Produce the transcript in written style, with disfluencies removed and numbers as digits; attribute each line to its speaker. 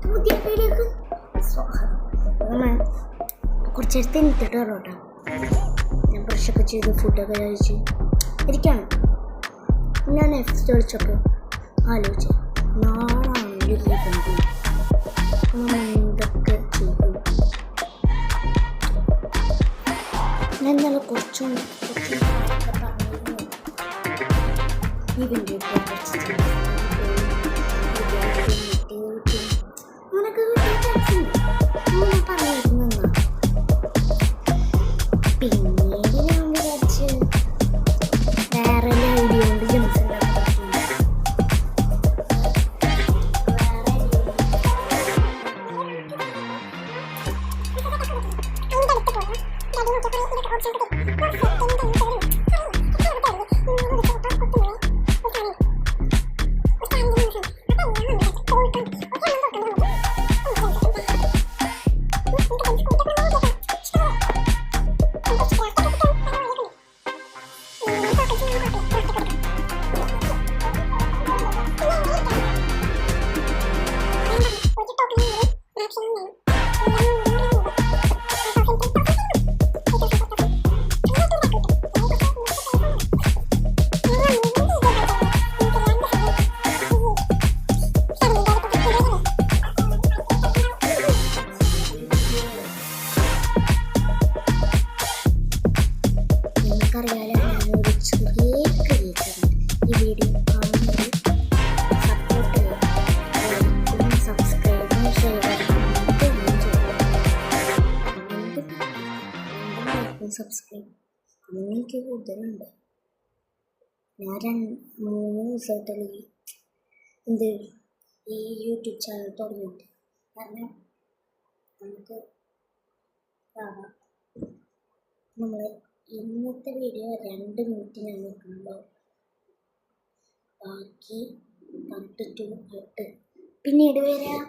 Speaker 1: പുതിയ വീഡിയോക്ക് സ്വാഗതം. കുറച്ചേരത്തെ നിന്നിട്ട് പറഞ്ഞോട്ടോ. ഞാൻ ബ്രഷൊക്കെ ചെയ്ത് ഫുഡൊക്കെ കഴിച്ച് ഇരിക്കുകയാണ്. ഞാൻ നെക്സ്റ്റ് വിളിച്ചപ്പോൾ ആലോചിച്ചു, നാളാണെങ്കിൽ എന്തൊക്കെ ചെയ്യും. ഞാൻ നല്ല കുറച്ചുകൊണ്ട് പറഞ്ഞിരുന്നു ഈ വീഡിയോ അങ്ങനൊക്കെ പറഞ്ഞിരുന്ന. പിന്നീട് ഞാൻ വിചാരിച്ച് വേറെ ഐഡിയ കൊണ്ട് ജംസ് അറിയാലോ. ഞാനൊരു ചെറിയ ക്രിയേറ്ററാണ്. ഈ വീഡിയോ കാണുന്നത് സപ്പോർട്ട് ചെയ്യുക, സബ്സ്ക്രൈബും ഷെയർ സബ്സ്ക്രൈബ് എനിക്ക് കൂടുതലുണ്ട്. ഞാൻ 3 ദിവസമായിട്ടുള്ള ഈ യൂട്യൂബ് ചാനൽ തുടങ്ങിയിട്ട്. കാരണം നമുക്ക് നമ്മൾ ഇന്നത്തെ വീഡിയോ 2 മിനിറ്റ് ഞാൻ നോക്കുന്നുള്ളൂ. ബാക്കി 1 to 8 പിന്നീട് വരാം.